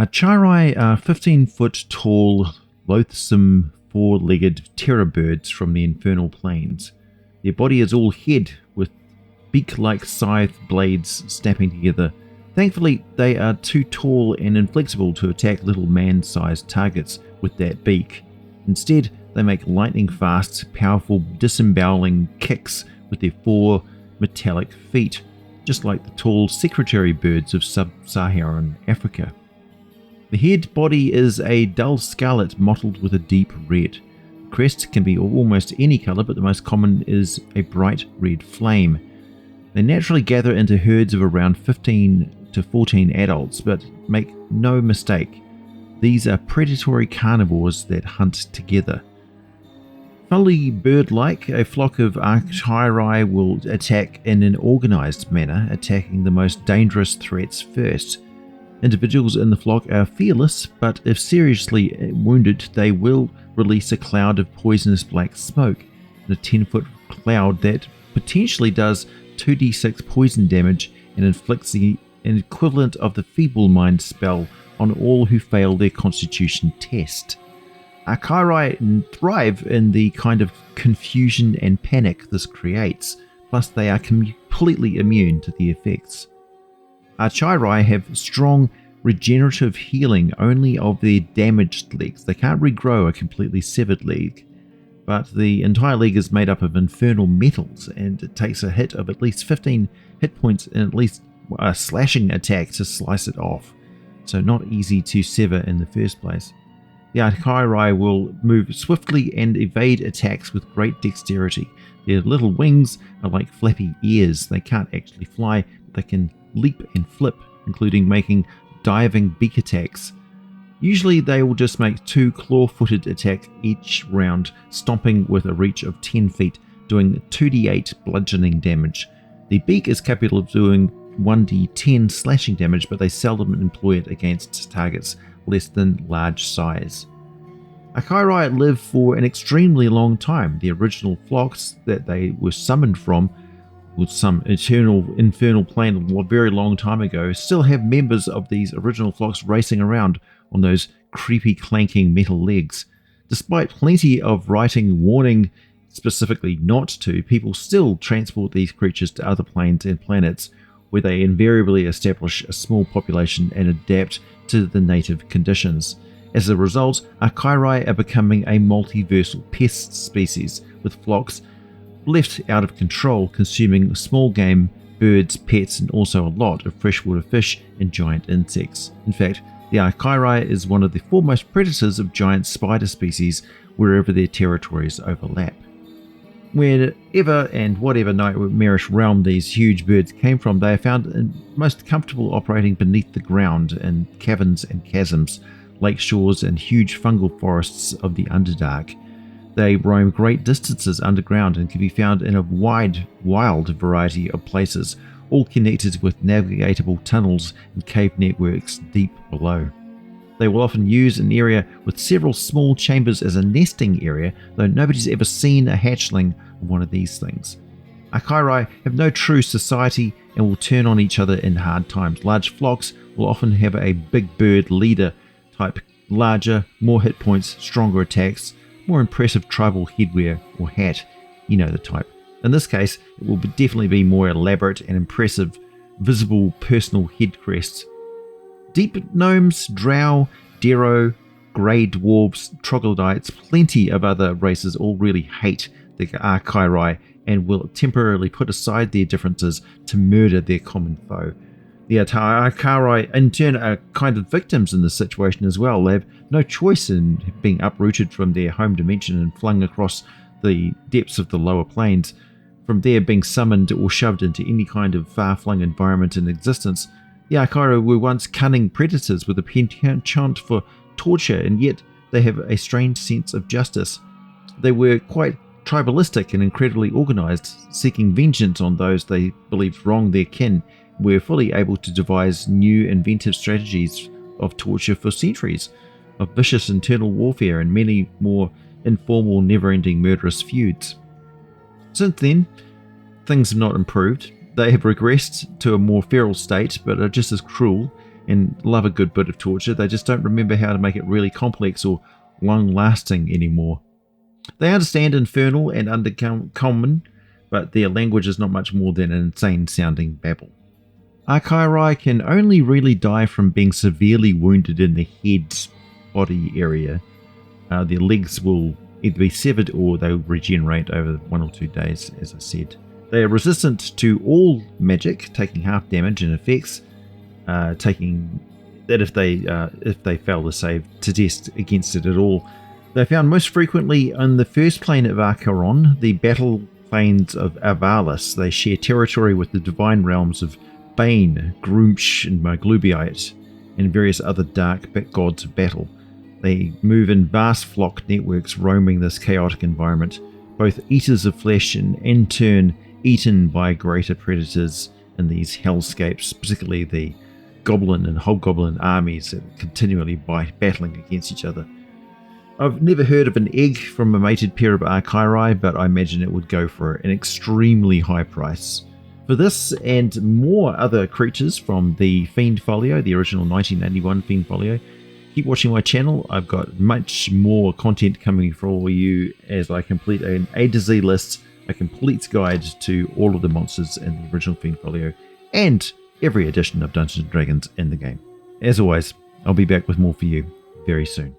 Archaierai are 15-foot tall, loathsome, four-legged terror birds from the infernal plains. Their body is all head, with beak-like scythe blades snapping together. Thankfully, they are too tall and inflexible to attack little man-sized targets with that beak. Instead, they make lightning-fast, powerful, disemboweling kicks with their four metallic feet, just like the tall secretary birds of sub-Saharan Africa. The head body is a dull scarlet mottled with a deep red. The crest can be almost any colour, but the most common is a bright red flame. They naturally gather into herds of around 15 to 14 adults, but make no mistake, these are predatory carnivores that hunt together. Fully bird-like, a flock of Archaierai will attack in an organised manner, attacking the most dangerous threats first. Individuals in the flock are fearless, but if seriously wounded, they will release a cloud of poisonous black smoke in a 10-foot cloud that potentially does 2d6 poison damage and inflicts the equivalent of the Feeble Mind spell on all who fail their constitution test. Archaierai thrive in the kind of confusion and panic this creates, plus they are completely immune to the effects. Archaierai have strong regenerative healing only of their damaged legs. They can't regrow a completely severed leg, but the entire leg is made up of infernal metals, and it takes a hit of at least 15 hit points and at least a slashing attack to slice it off, so not easy to sever in the first place. The Archaierai will move swiftly and evade attacks with great dexterity. Their little wings are like flappy ears. They can't actually fly, but they can leap and flip, including making diving beak attacks. Usually they will just make 2 claw-footed attacks each round, stomping with a reach of 10 feet, doing 2d8 bludgeoning damage. The beak is capable of doing 1d10 slashing damage, but they seldom employ it against targets less than large size. Archaierai live for an extremely long time. The original flocks that they were summoned from, with some infernal plane a very long time ago, still have members of these original flocks racing around on those creepy clanking metal legs. Despite plenty of writing warning specifically not to, people still transport these creatures to other planes and planets, where they invariably establish a small population and adapt to the native conditions. As a result, Archaierai are becoming a multiversal pest species, with flocks left out of control, consuming small game, birds, pets, and also a lot of freshwater fish and giant insects. In fact, the Archaierai is one of the foremost predators of giant spider species wherever their territories overlap. Wherever and whatever nightmarish realm these huge birds came from, they are found most comfortable operating beneath the ground in caverns and chasms, lake shores, and huge fungal forests of the Underdark. They roam great distances underground and can be found in a wild variety of places, all connected with navigatable tunnels and cave networks deep below. They will often use an area with several small chambers as a nesting area, though nobody's ever seen a hatchling of one of these things. Archaierai have no true society and will turn on each other in hard times. Large flocks will often have a big bird leader type, larger, more hit points, stronger attacks, more impressive tribal headwear or hat, you know the type. In this case, it will definitely be more elaborate and impressive, visible personal head crests. Deep gnomes, drow, dero, grey dwarves, troglodytes, plenty of other races all really hate the Archaierai and will temporarily put aside their differences to murder their common foe. The Archaierai in turn are kind of victims in this situation as well. They have no choice in being uprooted from their home dimension and flung across the depths of the lower planes. From there being summoned or shoved into any kind of far-flung environment in existence. The Archaierai were once cunning predators with a penchant for torture, and yet they have a strange sense of justice. They were quite tribalistic and incredibly organized, seeking vengeance on those they believed wronged their kin, were fully able to devise new inventive strategies of torture for centuries, of vicious internal warfare and many more informal, never-ending murderous feuds. Since then, things have not improved. They have regressed to a more feral state, but are just as cruel, and love a good bit of torture. They just don't remember how to make it really complex or long-lasting anymore. They understand Infernal and Undercommon, but their language is not much more than an insane-sounding babble. Archaierai can only really die from being severely wounded in the head body area. Their legs will either be severed or they'll regenerate over 1 or 2 days, as I said. They are resistant to all magic, taking half damage and effects, taking that if they fail to save to test against it at all. They're found most frequently on the first plane of Archaierai, the battle planes of Avalis. They share territory with the divine realms of Bane, Groomsh, and Maglubiite, and various other dark gods of battle. They move in vast flock networks roaming this chaotic environment, both eaters of flesh and in turn eaten by greater predators in these hellscapes, particularly the goblin and hobgoblin armies that are continually battling against each other. I've never heard of an egg from a mated pair of Archaierai, but I imagine it would go for an extremely high price. For this and more other creatures from the Fiend Folio, the original 1981 Fiend Folio, keep watching my channel. I've got much more content coming for you as I complete an A to Z list, a complete guide to all of the monsters in the original Fiend Folio, and every edition of Dungeons & Dragons in the game. As always, I'll be back with more for you very soon.